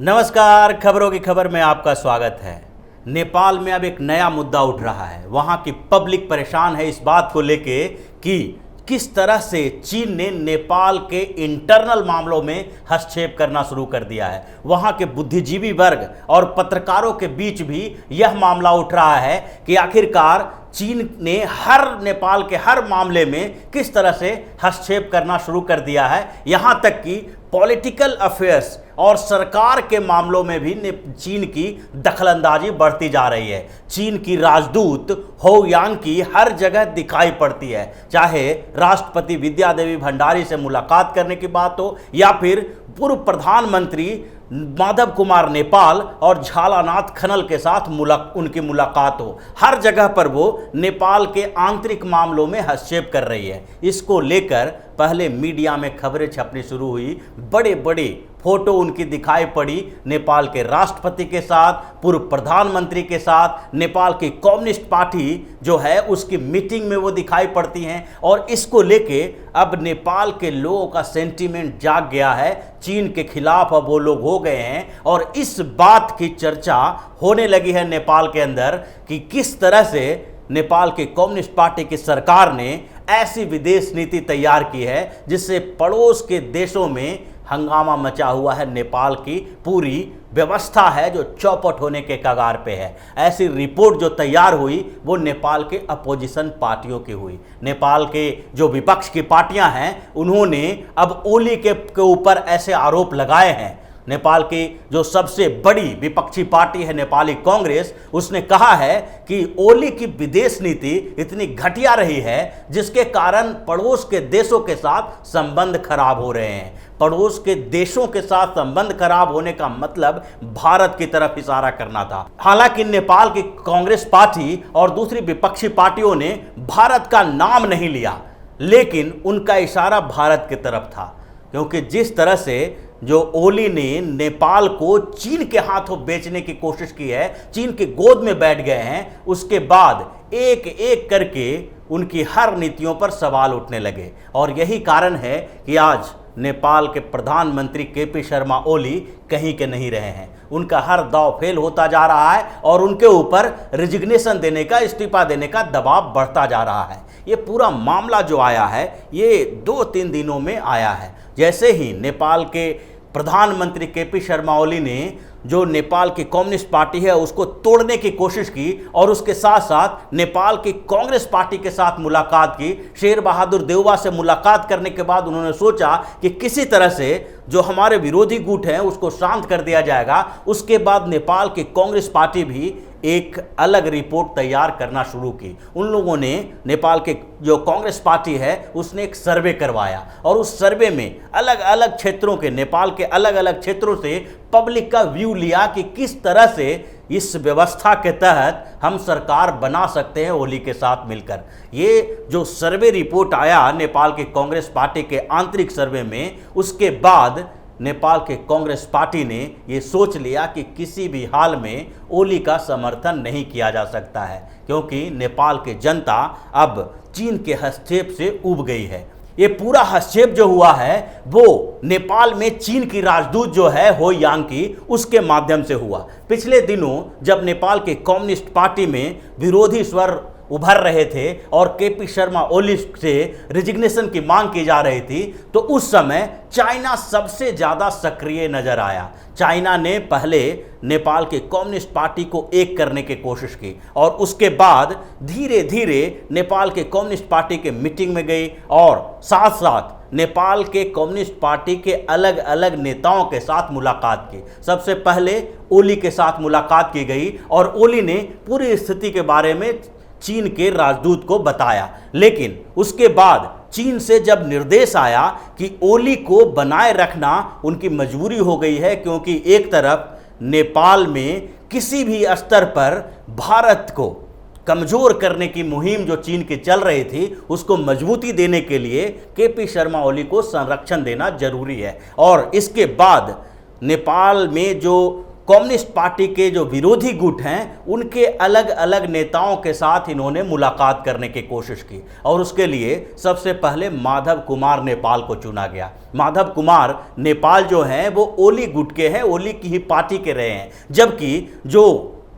नमस्कार, खबरों की खबर में आपका स्वागत है। नेपाल में अब एक नया मुद्दा उठ रहा है। वहां की पब्लिक परेशान है इस बात को लेके कि किस तरह से चीन ने नेपाल के इंटरनल मामलों में हस्तक्षेप करना शुरू कर दिया है। वहां के बुद्धिजीवी वर्ग और पत्रकारों के बीच भी यह मामला उठ रहा है कि आखिरकार चीन ने नेपाल के हर मामले में किस तरह से हस्तक्षेप करना शुरू कर दिया है। यहां तक कि पॉलिटिकल अफेयर्स और सरकार के मामलों में भी चीन की दखलंदाजी बढ़ती जा रही है। चीन की राजदूत हो यांग की हर जगह दिखाई पड़ती है, चाहे राष्ट्रपति विद्या देवी भंडारी से मुलाकात करने की बात हो या फिर पूर्व प्रधानमंत्री माधव कुमार नेपाल और झालानाथ खनल के साथ उनकी मुलाकात हो। हर जगह पर वो नेपाल के आंतरिक मामलों में हस्तक्षेप कर रही है। इसको लेकर पहले मीडिया में खबरें छपनी शुरू हुई। बड़े बड़े फोटो उनकी दिखाई पड़ी नेपाल के राष्ट्रपति के साथ, पूर्व प्रधानमंत्री के साथ। नेपाल की कम्युनिस्ट पार्टी जो है उसकी मीटिंग में वो दिखाई पड़ती हैं और इसको लेके अब नेपाल के लोगों का सेंटीमेंट जाग गया है। चीन के खिलाफ अब वो लोग हो गए हैं और इस बात की चर्चा होने लगी है नेपाल के अंदर कि किस तरह से नेपाल की कम्युनिस्ट पार्टी की सरकार ने ऐसी विदेश नीति तैयार की है जिससे पड़ोस के देशों में हंगामा मचा हुआ है। नेपाल की पूरी व्यवस्था है जो चौपट होने के कगार पे है। ऐसी रिपोर्ट जो तैयार हुई वो नेपाल के अपोजिशन पार्टियों की हुई। नेपाल के जो विपक्ष की पार्टियां हैं उन्होंने अब ओली के ऊपर ऐसे आरोप लगाए हैं। नेपाल की जो सबसे बड़ी विपक्षी पार्टी है नेपाली कांग्रेस, उसने कहा है कि ओली की विदेश नीति इतनी घटिया रही है जिसके कारण पड़ोस के देशों के साथ संबंध खराब हो रहे हैं। पड़ोस के देशों के साथ संबंध खराब होने का मतलब भारत की तरफ इशारा करना था। हालांकि नेपाल की कांग्रेस पार्टी और दूसरी विपक्षी पार्टियों ने भारत का नाम नहीं लिया, लेकिन उनका इशारा भारत की तरफ था, क्योंकि जिस तरह से जो ओली ने नेपाल को चीन के हाथों बेचने की कोशिश की है, चीन की गोद में बैठ गए हैं, उसके बाद एक एक करके उनकी हर नीतियों पर सवाल उठने लगे। और यही कारण है कि आज नेपाल के प्रधानमंत्री केपी शर्मा ओली कहीं के नहीं रहे हैं। उनका हर दांव फेल होता जा रहा है और उनके ऊपर रिजिग्नेशन देने का, इस्तीफा देने का दबाव बढ़ता जा रहा है। ये पूरा मामला जो आया है ये 2-3 दिनों में आया है। जैसे ही नेपाल के प्रधानमंत्री केपी शर्मा ओली ने जो नेपाल की कम्युनिस्ट पार्टी है उसको तोड़ने की कोशिश की और उसके साथ साथ नेपाल की कांग्रेस पार्टी के साथ मुलाकात की। शेर बहादुर देउबा से मुलाकात करने के बाद उन्होंने सोचा कि किसी तरह से जो हमारे विरोधी गुट हैं उसको शांत कर दिया जाएगा। उसके बाद नेपाल की कांग्रेस पार्टी भी एक अलग रिपोर्ट तैयार करना शुरू की। उन लोगों ने, नेपाल के जो कांग्रेस पार्टी है उसने एक सर्वे करवाया और उस सर्वे में अलग अलग क्षेत्रों के, नेपाल के अलग अलग क्षेत्रों से पब्लिक का व्यू लिया कि किस तरह से इस व्यवस्था के तहत हम सरकार बना सकते हैं ओली के साथ मिलकर। ये जो सर्वे रिपोर्ट आया नेपाल के कांग्रेस पार्टी के आंतरिक सर्वे में, उसके बाद नेपाल के कांग्रेस पार्टी ने ये सोच लिया कि किसी भी हाल में ओली का समर्थन नहीं किया जा सकता है, क्योंकि नेपाल की जनता अब चीन के हस्तक्षेप से उब गई है। ये पूरा हस्तक्षेप जो हुआ है वो नेपाल में चीन की राजदूत जो है हो यांग की, उसके माध्यम से हुआ। पिछले दिनों जब नेपाल के कम्युनिस्ट पार्टी में विरोधी स्वर उभर रहे थे और केपी शर्मा ओली से रिजिग्नेशन की मांग की जा रही थी, तो उस समय चाइना सबसे ज़्यादा सक्रिय नजर आया। चाइना ने पहले नेपाल के कम्युनिस्ट पार्टी को एक करने की कोशिश की और उसके बाद धीरे धीरे नेपाल के कम्युनिस्ट पार्टी के मीटिंग में गई और साथ साथ नेपाल के कम्युनिस्ट पार्टी के अलग अलग नेताओं के साथ मुलाकात की। सबसे पहले ओली के साथ मुलाकात की गई और ओली ने पूरी स्थिति के बारे में चीन के राजदूत को बताया। लेकिन उसके बाद चीन से जब निर्देश आया कि ओली को बनाए रखना उनकी मजबूरी हो गई है, क्योंकि एक तरफ नेपाल में किसी भी स्तर पर भारत को कमजोर करने की मुहिम जो चीन की चल रही थी उसको मजबूती देने के लिए केपी शर्मा ओली को संरक्षण देना जरूरी है। और इसके बाद नेपाल में जो कम्युनिस्ट पार्टी के जो विरोधी गुट हैं उनके अलग अलग नेताओं के साथ इन्होंने मुलाकात करने की कोशिश की और उसके लिए सबसे पहले माधव कुमार नेपाल को चुना गया। माधव कुमार नेपाल जो हैं वो ओली गुट के हैं, ओली की ही पार्टी के रहे हैं, जबकि जो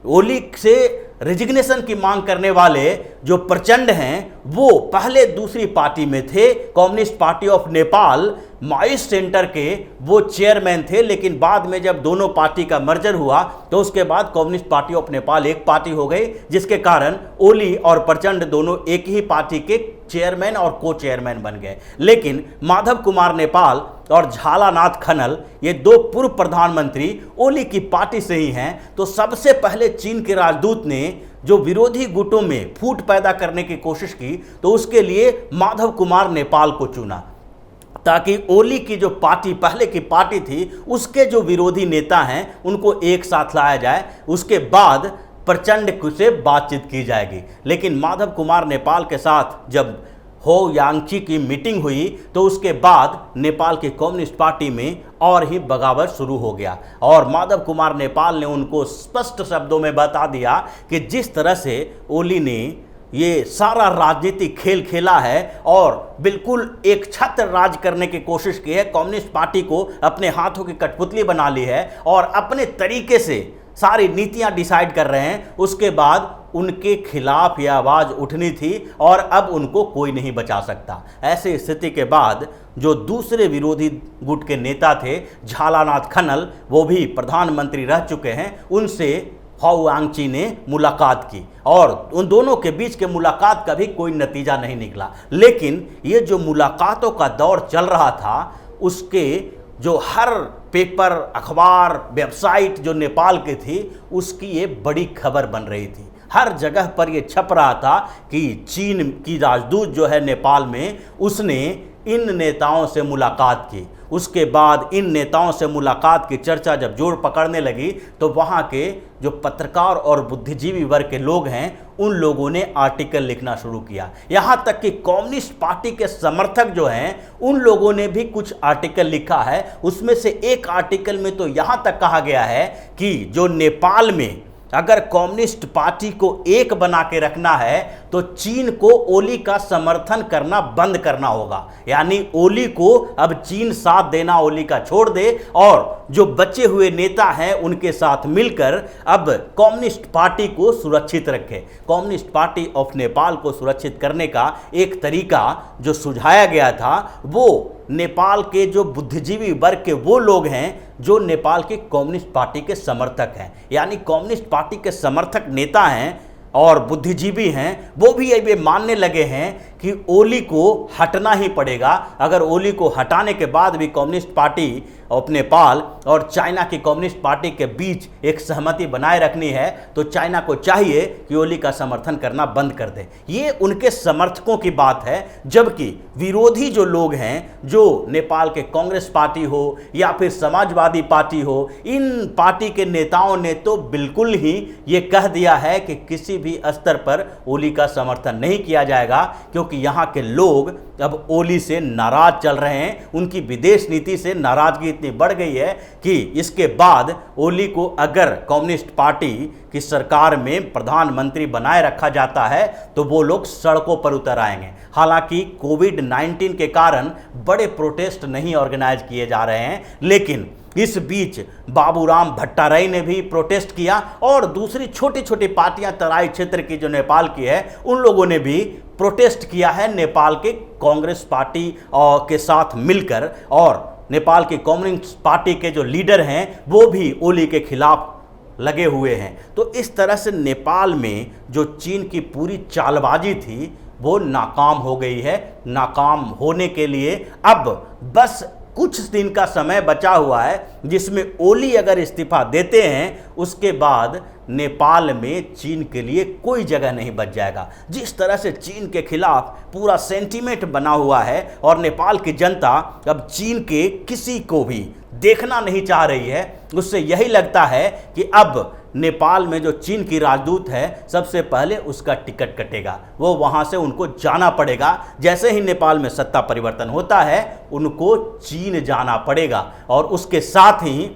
ओली से रेजिग्नेशन की मांग करने वाले जो प्रचंड हैं वो पहले दूसरी पार्टी में थे, communist party of Nepal mice centre के वो चेयरमैन थे, लेकिन बाद में जब दोनों पार्टी का मर्जर हुआ तो उसके बाद कम्युनिस्ट पार्टी ऑफ नेपाल एक पार्टी हो गई, जिसके कारण ओली और प्रचंड दोनों एक ही पार्टी के चेयरमैन और को चेयरमैन बन गए। लेकिन माधव कुमार नेपाल और झालानाथ खनल ये दो पूर्व प्रधानमंत्री ओली की पार्टी से ही हैं, तो सबसे पहले चीन के राजदूत ने जो विरोधी गुटों में फूट पैदा करने की कोशिश की तो उसके लिए माधव कुमार नेपाल को चुना, ताकि ओली की जो पार्टी पहले की पार्टी थी उसके जो विरोधी नेता हैं उनको एक साथ लाया जाए, उसके बाद प्रचंड से बातचीत की जाएगी। लेकिन माधव कुमार नेपाल के साथ जब हो यांगची की मीटिंग हुई तो उसके बाद नेपाल की कम्युनिस्ट पार्टी में और ही बगावत शुरू हो गया और माधव कुमार नेपाल ने उनको स्पष्ट शब्दों में बता दिया कि जिस तरह से ओली ने ये सारा राजनीतिक खेल खेला है और बिल्कुल एक छत्र राज करने की कोशिश की है, कम्युनिस्ट पार्टी को अपने हाथों की कठपुतली बना ली है और अपने तरीके से सारी नीतियां डिसाइड कर रहे हैं, उसके बाद उनके खिलाफ यह आवाज़ उठनी थी और अब उनको कोई नहीं बचा सकता। ऐसी स्थिति के बाद जो दूसरे विरोधी गुट के नेता थे झालानाथ खनल, वो भी प्रधानमंत्री रह चुके हैं, उनसे हाउ यांगची ने मुलाकात की और उन दोनों के बीच के मुलाकात का भी कोई नतीजा नहीं निकला। लेकिन ये जो मुलाकातों का दौर चल रहा था उसके जो हर पेपर, अखबार, वेबसाइट जो नेपाल की थी उसकी ये बड़ी खबर बन रही थी। हर जगह पर ये छप रहा था कि चीन की राजदूत जो है नेपाल में उसने इन नेताओं से मुलाकात की। उसके बाद इन नेताओं से मुलाकात की चर्चा जब जोर पकड़ने लगी तो वहाँ के जो पत्रकार और बुद्धिजीवी वर्ग के लोग हैं उन लोगों ने आर्टिकल लिखना शुरू किया। यहाँ तक कि कम्युनिस्ट पार्टी के समर्थक जो हैं उन लोगों ने भी कुछ आर्टिकल लिखा है। उसमें से एक आर्टिकल में तो यहाँ तक कहा गया है कि जो नेपाल में अगर कम्युनिस्ट पार्टी को एक बना के रखना है तो चीन को ओली का समर्थन करना बंद करना होगा, यानी ओली को अब चीन साथ देना ओली का छोड़ दे और जो बचे हुए नेता हैं उनके साथ मिलकर अब कम्युनिस्ट पार्टी को सुरक्षित रखे। कम्युनिस्ट पार्टी ऑफ नेपाल को सुरक्षित करने का एक तरीका जो सुझाया गया था वो नेपाल के जो बुद्धिजीवी वर्ग के वो लोग हैं जो नेपाल की कम्युनिस्ट पार्टी के समर्थक हैं, यानी कम्युनिस्ट पार्टी के समर्थक नेता हैं और बुद्धिजीवी हैं, वो भी ये मानने लगे हैं कि ओली को हटना ही पड़ेगा। अगर ओली को हटाने के बाद भी कम्युनिस्ट पार्टी ऑफ नेपाल और चाइना की कम्युनिस्ट पार्टी के बीच एक सहमति बनाए रखनी है तो चाइना को चाहिए कि ओली का समर्थन करना बंद कर दे। ये उनके समर्थकों की बात है, जबकि विरोधी जो लोग हैं, जो नेपाल के कांग्रेस पार्टी हो या फिर समाजवादी पार्टी हो, इन पार्टी के नेताओं ने तो बिल्कुल ही ये कह दिया है कि किसी भी स्तर पर ओली का समर्थन नहीं किया जाएगा, क्योंकि यहाँ के लोग अब ओली से नाराज चल रहे हैं। उनकी विदेश नीति से नाराजगी इतनी बढ़ गई है कि इसके बाद ओली को अगर कम्युनिस्ट पार्टी की सरकार में प्रधानमंत्री बनाए रखा जाता है तो वो लोग सड़कों पर उतर आएंगे। हालांकि कोविड-19 के कारण बड़े प्रोटेस्ट नहीं ऑर्गेनाइज किए जा रहे हैं, लेकिन इस बीच बाबूराम भट्टाराई ने भी प्रोटेस्ट किया और दूसरी छोटी छोटी पार्टियां तराई क्षेत्र की जो नेपाल की है उन लोगों ने भी प्रोटेस्ट किया है नेपाल के कांग्रेस पार्टी के साथ मिलकर, और नेपाल की कम्युनिस्ट पार्टी के जो लीडर हैं वो भी ओली के खिलाफ लगे हुए हैं। तो इस तरह से नेपाल में जो चीन की पूरी चालबाजी थी वो नाकाम हो गई है। नाकाम होने के लिए अब बस कुछ दिन का समय बचा हुआ है, जिसमें ओली अगर इस्तीफा देते हैं उसके बाद नेपाल में चीन के लिए कोई जगह नहीं बच जाएगा। जिस तरह से चीन के खिलाफ पूरा सेंटीमेंट बना हुआ है और नेपाल की जनता अब चीन के किसी को भी देखना नहीं चाह रही है, उससे यही लगता है कि अब नेपाल में जो चीन की राजदूत है सबसे पहले उसका टिकट कटेगा, वो वहाँ से उनको जाना पड़ेगा। जैसे ही नेपाल में सत्ता परिवर्तन होता है उनको चीन जाना पड़ेगा और उसके साथ ही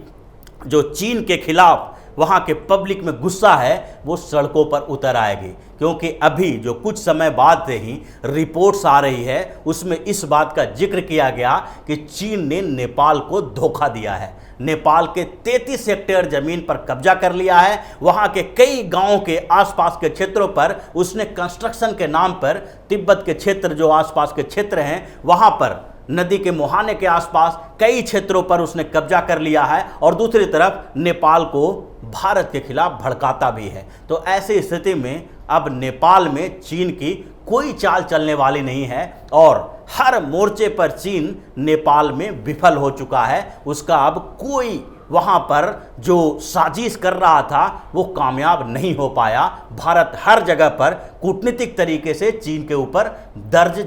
जो चीन के खिलाफ वहाँ के पब्लिक में गुस्सा है वो सड़कों पर उतर आएगी, क्योंकि अभी जो कुछ समय बाद से ही रिपोर्ट्स आ रही है उसमें इस बात का जिक्र किया गया कि चीन ने नेपाल को धोखा दिया है। नेपाल के 33 हेक्टेयर जमीन पर कब्जा कर लिया है। वहाँ के कई गांवों के आसपास के क्षेत्रों पर उसने कंस्ट्रक्शन के नाम पर, तिब्बत के क्षेत्र जो आसपास के क्षेत्र हैं वहाँ पर, नदी के मुहाने के आसपास कई क्षेत्रों पर उसने कब्जा कर लिया है और दूसरी तरफ नेपाल को भारत के खिलाफ भड़काता भी है। तो ऐसी स्थिति में अब नेपाल में चीन की कोई चाल चलने वाली नहीं है और हर मोर्चे पर चीन नेपाल में विफल हो चुका है। उसका अब कोई वहाँ पर जो साजिश कर रहा था वो कामयाब नहीं हो पाया। भारत हर जगह पर कूटनीतिक तरीके से चीन के ऊपर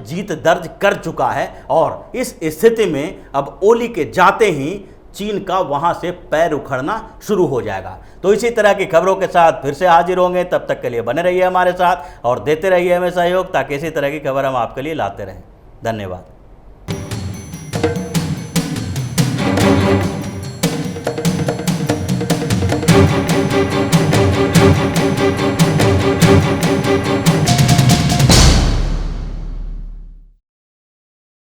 जीत दर्ज कर चुका है और इस स्थिति में अब ओली के जाते ही चीन का वहाँ से पैर उखड़ना शुरू हो जाएगा। तो इसी तरह की खबरों के साथ फिर से हाजिर होंगे, तब तक के लिए बने रहिए हमारे साथ और देते रहिए हमें सहयोग, ताकि इसी तरह की खबर हम आपके लिए लाते रहें। धन्यवाद।